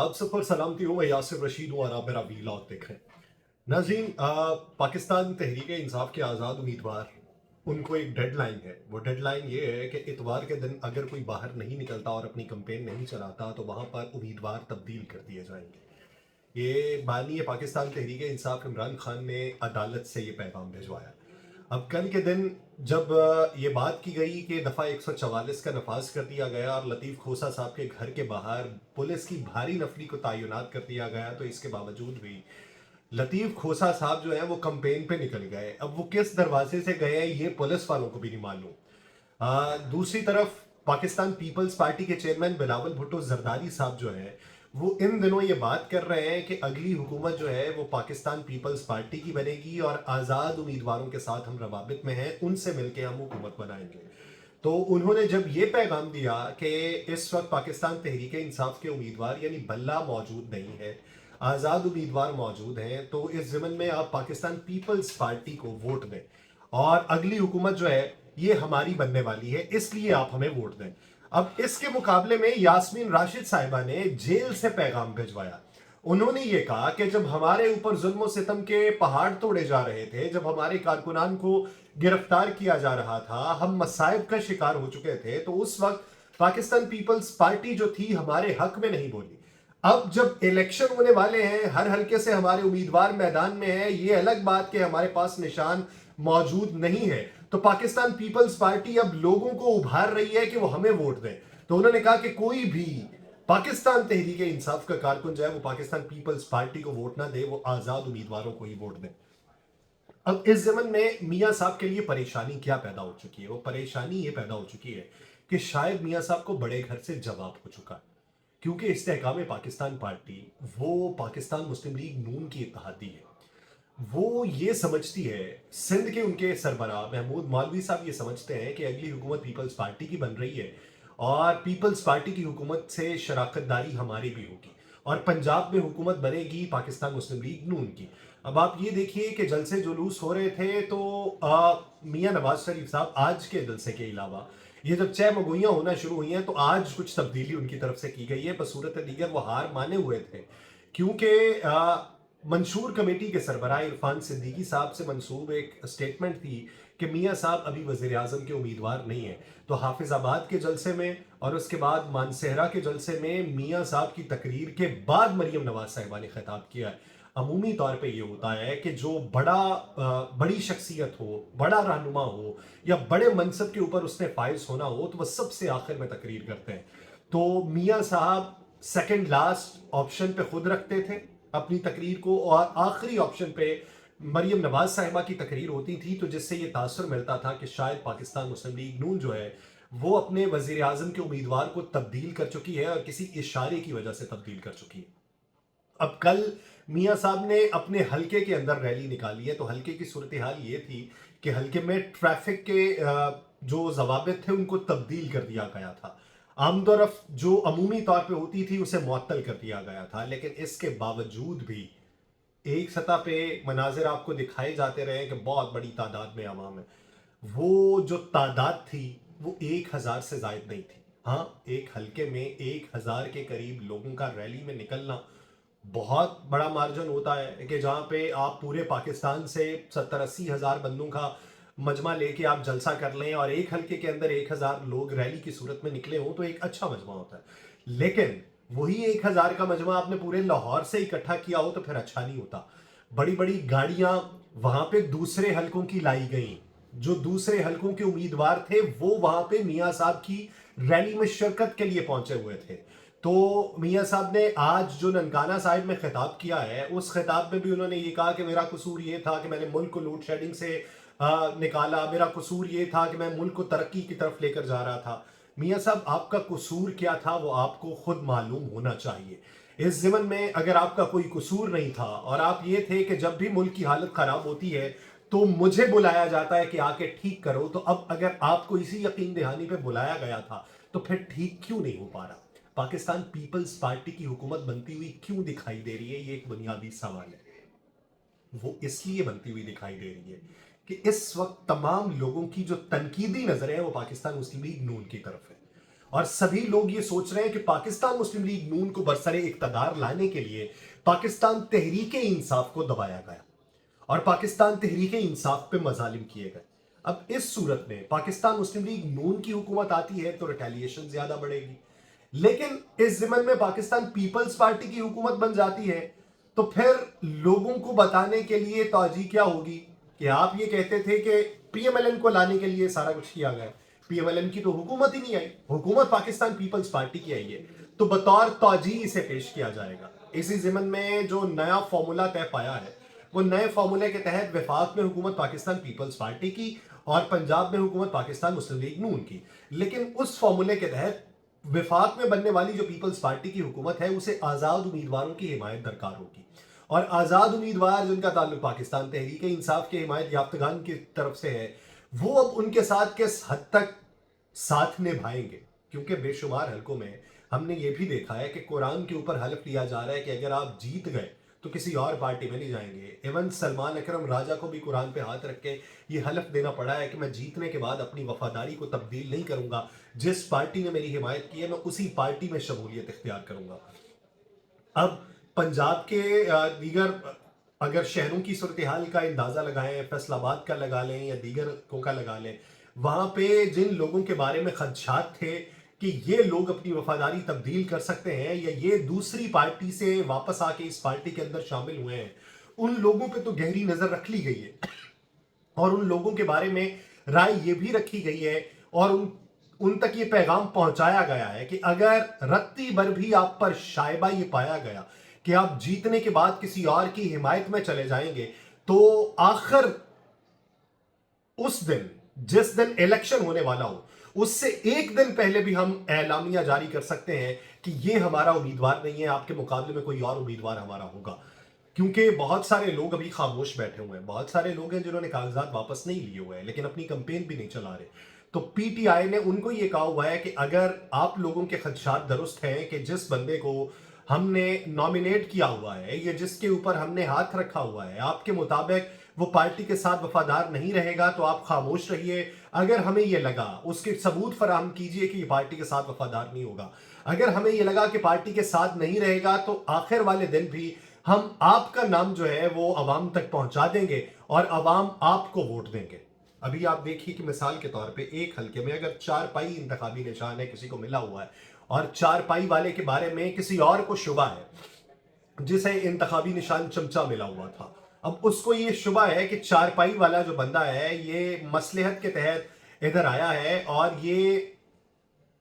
आप सब पर सलामती हूँ। मैं यासिर रशीद हूँ और आप मेरा वीलॉग देख रहे हैं। नाज़रीन, पाकिस्तान तहरीक इंसाफ के आज़ाद उम्मीदवार, उनको एक डेडलाइन है। वो डेडलाइन ये है कि इतवार के दिन अगर कोई बाहर नहीं निकलता और अपनी कंपेन नहीं चलाता तो वहाँ पर उम्मीदवार तब्दील कर दिए जाएंगे। ये बानी पाकिस्तान तहरीक इंसाफ इमरान खान ने अदालत से ये पैगाम भिजवाया। अब कल के दिन जब ये बात की गई कि दफ़ा 144 का नफाज कर दिया गया और लतीफ़ खोसा साहब के घर के बाहर पुलिस की भारी नफरी को तैनात कर दिया गया, तो इसके बावजूद भी लतीफ़ खोसा साहब जो है वो कंपेन पे निकल गए। अब वो किस दरवाजे से गए ये पुलिस वालों को भी नहीं मालूम। दूसरी तरफ पाकिस्तान पीपल्स पार्टी के चेयरमैन बिलावल भुट्टो जरदारी साहब जो है वो इन दिनों ये बात कर रहे हैं कि अगली हुकूमत जो है वो पाकिस्तान पीपल्स पार्टी की बनेगी और आज़ाद उम्मीदवारों के साथ हम रवाबित में हैं, उनसे मिलकर हम हुकूमत बनाएंगे। तो उन्होंने जब ये पैगाम दिया कि इस वक्त पाकिस्तान तहरीक इंसाफ के उम्मीदवार यानी बल्ला मौजूद नहीं है, आज़ाद उम्मीदवार मौजूद हैं, तो इस ज़मन में आप पाकिस्तान पीपल्स पार्टी को वोट दें और अगली हुकूमत जो है ये हमारी बनने वाली है, इसलिए आप हमें वोट दें। अब इसके मुकाबले में यास्मीन राशिद साहिबा ने जेल से पैगाम भिजवाया। उन्होंने ये कहा कि जब हमारे ऊपर जुल्म सितम के पहाड़ तोड़े जा रहे थे, जब हमारे कारकुनान को गिरफ्तार किया जा रहा था, हम मसाइब का शिकार हो चुके थे, तो उस वक्त पाकिस्तान पीपल्स पार्टी जो थी हमारे हक में नहीं बोली। अब जब इलेक्शन होने वाले हैं, हर हल्के से हमारे उम्मीदवार मैदान में है, ये अलग बात कि हमारे पास निशान मौजूद नहीं है, तो पाकिस्तान पीपल्स पार्टी अब लोगों को उभार रही है कि वो हमें वोट दें। तो उन्होंने कहा कि कोई भी पाकिस्तान तहरीक इंसाफ का कारकुन जो है वो पाकिस्तान पीपल्स पार्टी को वोट ना दे, वो आजाद उम्मीदवारों को ही वोट दे। अब इस जमन में मियाँ साहब के लिए परेशानी क्या पैदा हो चुकी है? वो परेशानी ये पैदा हो चुकी है कि शायद मियाँ साहब को बड़े घर से जवाब हो चुका है, क्योंकि इस्तेहकाम पाकिस्तान पार्टी वो पाकिस्तान मुस्लिम लीग नून की इत्तेहादी है। वो ये समझती है, सिंध के उनके सरबराह महमूद मौलवी साहब ये समझते हैं कि अगली हुकूमत पीपल्स पार्टी की बन रही है और पीपल्स पार्टी की हुकूमत से शराकतदारी हमारी भी होगी और पंजाब में हुकूमत बनेगी पाकिस्तान मुस्लिम लीग नून की। अब आप ये देखिए कि जलसे जुलूस हो रहे थे, तो मियाँ नवाज शरीफ साहब आज के जलसे के अलावा ये जब चह मगोइयाँ होना शुरू हुई हैं तो आज कुछ तब्दीली उनकी तरफ से की गई है। बसूरत दीगर वो हार माने हुए थे, क्योंकि मंशूर कमेटी के सरबराह इरफान सिद्दीकी साहब से मंसूब एक स्टेटमेंट थी कि मियाँ साहब अभी वज़ीर आज़म के उम्मीदवार नहीं है। तो हाफिज़ाबाद के जलसे में और उसके बाद मानसेहरा के जलसे में मियाँ साहब की तकरीर के बाद मरीम नवाज साहिबा ने खिताब किया है। अमूमी तौर पे ये होता है कि जो बड़ी शख्सियत हो, बड़ा रहनुमा हो या बड़े मनसब के ऊपर उसने फायज होना हो, तो वह सबसे आखिर में तकरीर करते हैं। तो मियाँ साहब सेकंड लास्ट ऑप्शन पे खुद रखते थे अपनी तकरीर को और आखिरी ऑप्शन पे मरियम नवाज साहिबा की तकरीर होती थी, तो जिससे ये तासुर मिलता था कि शायद पाकिस्तान मुस्लिम लीग नून जो है वो अपने वजीर आजम के उम्मीदवार को तब्दील कर चुकी है और किसी इशारे की वजह से तब्दील कर चुकी है। अब कल मियाँ साहब ने अपने हलके के अंदर रैली निकाली है, तो हलके की सूरत हाल ये थी कि हलके में ट्रैफिक के जो जवाबित थे उनको तब्दील कर दिया गया था। आमतौर जो अमूमी तौर पे होती थी उसे मुअत्तल कर दिया गया था, लेकिन इसके बावजूद भी एक सतह पे मनाजिर आपको दिखाए जाते रहे कि बहुत बड़ी तादाद में आवाम है। वो जो तादाद थी वो 1000 से जायद नहीं थी। हाँ, एक हलके में 1000 के करीब लोगों का रैली में निकलना बहुत बड़ा मार्जिन होता है कि जहाँ पे आप पूरे पाकिस्तान से 70-80 हज़ार बंदों का मजमा लेके आप जलसा कर लें और एक हल्के के अंदर 1000 लोग रैली की सूरत में निकले हों, तो एक अच्छा मजमा होता है। लेकिन वही 1000 का मजमा आपने पूरे लाहौर से इकट्ठा किया हो तो फिर अच्छा नहीं होता। बड़ी बड़ी गाड़ियां वहां पे दूसरे हलकों की लाई गई, जो दूसरे हलकों के उम्मीदवार थे वो वहां पे मियाँ साहब की रैली में शिरकत के लिए पहुंचे हुए थे। तो मियाँ साहब ने आज जो ननकाना साहिब में खिताब किया है, उस खिताब में भी उन्होंने ये कहा कि मेरा कसूर ये था कि मैंने मुल्क को लोड शेडिंग से निकाला, मेरा कसूर ये था कि मैं मुल्क को तरक्की की तरफ लेकर जा रहा था। मियाँ साहब, आपका कसूर क्या था वो आपको खुद मालूम होना चाहिए। इस ज़मन में अगर आपका कोई कसूर नहीं था और आप ये थे कि जब भी मुल्क की हालत खराब होती है तो मुझे बुलाया जाता है कि आके ठीक करो, तो अब अगर आपको इसी यकीन दहानी पे बुलाया गया था तो फिर ठीक क्यों नहीं हो पा रहा? पाकिस्तान पीपल्स पार्टी की हुकूमत बनती हुई क्यों दिखाई दे रही है? ये एक बुनियादी सवाल है। वो इसलिए बनती हुई दिखाई दे रही है कि इस वक्त तमाम लोगों की जो तनकीदी नजर है वो पाकिस्तान मुस्लिम लीग नून की तरफ है اور سبھی لوگ یہ سوچ رہے ہیں کہ پاکستان مسلم لیگ نون کو برسر اقتدار لانے کے لیے پاکستان تحریک انصاف کو دبایا گیا اور پاکستان تحریک انصاف پہ مظالم کیے گئے۔ اب اس صورت میں پاکستان مسلم لیگ نون کی حکومت آتی ہے تو ریٹیلیشن زیادہ بڑھے گی، لیکن اس ضمن میں پاکستان پیپلز پارٹی کی حکومت بن جاتی ہے تو پھر لوگوں کو بتانے کے لیے توجہ کیا ہوگی کہ آپ یہ کہتے تھے کہ پی ایم ایل این کو لانے کے لیے سارا کچھ کیا گیا، پی ایم ایل این کی تو حکومت ہی نہیں آئی، حکومت پاکستان پیپلز پارٹی کی آئی ہے، تو بطور توجہ اسے پیش کیا جائے گا۔ اسی ضمن میں جو نیا فارمولا طے پایا ہے وہ نئے فارمولے کے تحت وفاق میں حکومت پاکستان پیپلز پارٹی کی اور پنجاب میں حکومت پاکستان مسلم لیگ نون کی، لیکن اس فارمولے کے تحت وفاق میں بننے والی جو پیپلز پارٹی کی حکومت ہے اسے آزاد امیدواروں کی حمایت درکار ہوگی، اور آزاد امیدوار جن کا تعلق پاکستان تحریک انصاف کے حمایت یافتگان کی طرف سے ہے وہ اب ان کے ساتھ کس حد تک ساتھ نبھائیں گے، کیونکہ بے شمار حلقوں میں ہم نے یہ بھی دیکھا ہے کہ قرآن کے اوپر حلف لیا جا رہا ہے کہ اگر آپ جیت گئے تو کسی اور پارٹی میں نہیں جائیں گے۔ ایون سلمان اکرم راجہ کو بھی قرآن پہ ہاتھ رکھ کے یہ حلف دینا پڑا ہے کہ میں جیتنے کے بعد اپنی وفاداری کو تبدیل نہیں کروں گا، جس پارٹی نے میری حمایت کی ہے میں اسی پارٹی میں شمولیت اختیار کروں گا۔ اب پنجاب کے دیگر اگر شہروں کی صورتحال کا اندازہ لگائیں، فیصل آباد کا لگا لیں یا دیگر کو کا لگا لیں، وہاں پہ جن لوگوں کے بارے میں خدشات تھے کہ یہ لوگ اپنی وفاداری تبدیل کر سکتے ہیں یا یہ دوسری پارٹی سے واپس آ کے اس پارٹی کے اندر شامل ہوئے ہیں، ان لوگوں پہ تو گہری نظر رکھ لی گئی ہے اور ان لوگوں کے بارے میں رائے یہ بھی رکھی گئی ہے اور ان تک یہ پیغام پہنچایا گیا ہے کہ اگر رتی بھر بھی آپ پر شائبہ یہ پایا گیا کہ آپ جیتنے کے بعد کسی اور کی حمایت میں چلے جائیں گے تو آخر اس دن جس دن الیکشن ہونے والا ہو اس سے ایک دن پہلے بھی ہم اعلامیہ جاری کر سکتے ہیں کہ یہ ہمارا امیدوار نہیں ہے، آپ کے مقابلے میں کوئی اور امیدوار ہمارا ہوگا، کیونکہ بہت سارے لوگ ابھی خاموش بیٹھے ہوئے ہیں، بہت سارے لوگ ہیں جنہوں نے کاغذات واپس نہیں لیے ہوئے ہیں لیکن اپنی کمپین بھی نہیں چلا رہے، تو پی ٹی آئی نے ان کو یہ کہا ہوا ہے کہ اگر آپ لوگوں کے خدشات درست ہیں کہ جس بندے کو ہم نے نامینیٹ کیا ہوا ہے یا جس کے اوپر ہم نے ہاتھ رکھا ہوا ہے آپ کے مطابق وہ پارٹی کے ساتھ وفادار نہیں رہے گا تو آپ خاموش رہیے، اگر ہمیں یہ لگا اس کے ثبوت فراہم کیجئے کہ یہ پارٹی کے ساتھ وفادار نہیں ہوگا، اگر ہمیں یہ لگا کہ پارٹی کے ساتھ نہیں رہے گا تو آخر والے دن بھی ہم آپ کا نام جو ہے وہ عوام تک پہنچا دیں گے اور عوام آپ کو ووٹ دیں گے۔ ابھی آپ دیکھیے کہ مثال کے طور پہ ایک حلقے میں اگر 4 پائی انتخابی نشان ہے کسی کو ملا ہوا ہے اور 4 پائی والے کے بارے میں کسی اور کو شبہ ہے جسے انتخابی نشان چمچہ ملا ہوا تھا، اب اس کو یہ شبہ ہے کہ 4 پائی والا جو بندہ ہے یہ مصلحت کے تحت ادھر آیا ہے اور یہ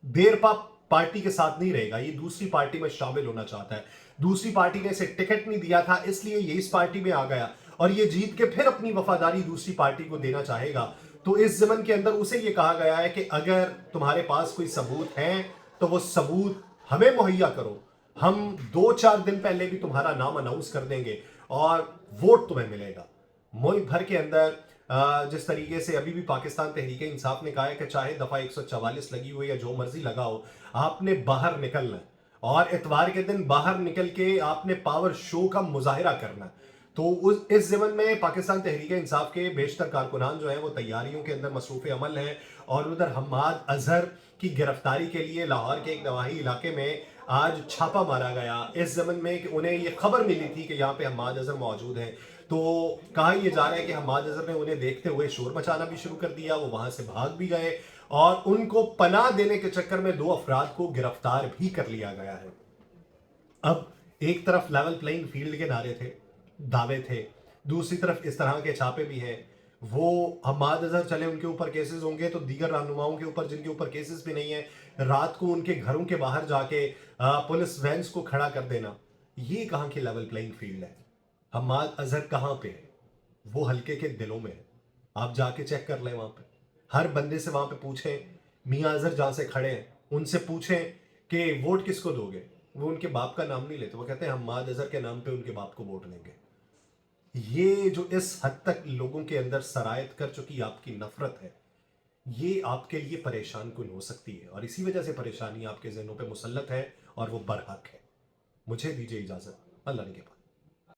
دیرپا پارٹی کے ساتھ نہیں رہے گا، یہ دوسری پارٹی میں شامل ہونا چاہتا ہے، دوسری پارٹی نے اسے ٹکٹ نہیں دیا تھا اس لیے یہ اس پارٹی میں آ گیا اور یہ جیت کے پھر اپنی وفاداری دوسری پارٹی کو دینا چاہے گا، تو اس ضمن کے اندر اسے یہ کہا گیا ہے کہ اگر تمہارے پاس کوئی ثبوت ہیں تو وہ ثبوت ہمیں مہیا کرو، ہم 2-4 دن پہلے بھی تمہارا نام اناؤنس کر دیں گے اور ووٹ تمہیں ملے گا۔ ملک بھر کے اندر جس طریقے سے ابھی بھی پاکستان تحریک انصاف نے کہا ہے کہ چاہے دفعہ 144 لگی ہوئی یا جو مرضی لگا ہو آپ نے باہر نکلنا ہے اور اتوار کے دن باہر نکل کے آپ نے پاور شو کا مظاہرہ کرنا ہے، تو اس ضمن میں پاکستان تحریک انصاف کے بیشتر کارکنان جو ہیں وہ تیاریوں کے اندر مصروف عمل ہیں اور ادھر حماد اظہر کی گرفتاری کے لیے لاہور کے ایک نواحی علاقے میں آج چھاپا مارا گیا، اس ضمن میں کہ انہیں یہ خبر ملی تھی کہ یہاں پہ حماد اظہر موجود ہیں، تو کہا یہ جا رہا ہے کہ حماد اظہر نے انہیں دیکھتے ہوئے شور مچانا بھی شروع کر دیا، وہ وہاں سے بھاگ بھی گئے اور ان کو پناہ دینے کے چکر میں 2 افراد کو گرفتار بھی کر لیا گیا ہے۔ اب ایک طرف لیول پلینگ فیلڈ کے نعرے تھے، دعوے تھے، دوسری طرف اس طرح کے چھاپے بھی ہیں، وہ حماد اظہر چلے ان کے اوپر کیسز ہوں گے تو دیگر رہنماؤں کے اوپر جن کے اوپر کیسز بھی نہیں ہیں رات کو ان کے گھروں کے باہر جا کے پولیس وینز کو کھڑا کر دینا، یہ کہاں کی لیول پلینگ فیلڈ ہے؟ حماد اظہر کہاں پہ ہے؟ وہ حلقے کے دلوں میں ہے، آپ جا کے چیک کر لیں، وہاں پہ ہر بندے سے وہاں پہ پوچھیں، میاں اظہر جہاں سے کھڑے ہیں ان سے پوچھیں کہ ووٹ کس کو دو گے، وہ ان کے باپ کا نام نہیں لیتے، وہ کہتے ہیں حماد اظہر کے نام پہ ان کے باپ کو ووٹ دیں گے۔ یہ جو اس حد تک لوگوں کے اندر سرایت کر چکی آپ کی نفرت ہے یہ آپ کے لیے پریشان کن ہو سکتی ہے اور اسی وجہ سے پریشانی آپ کے ذہنوں پہ مسلط ہے اور وہ برحق ہے۔ مجھے دیجیے اجازت، اللہ نے کے پاس۔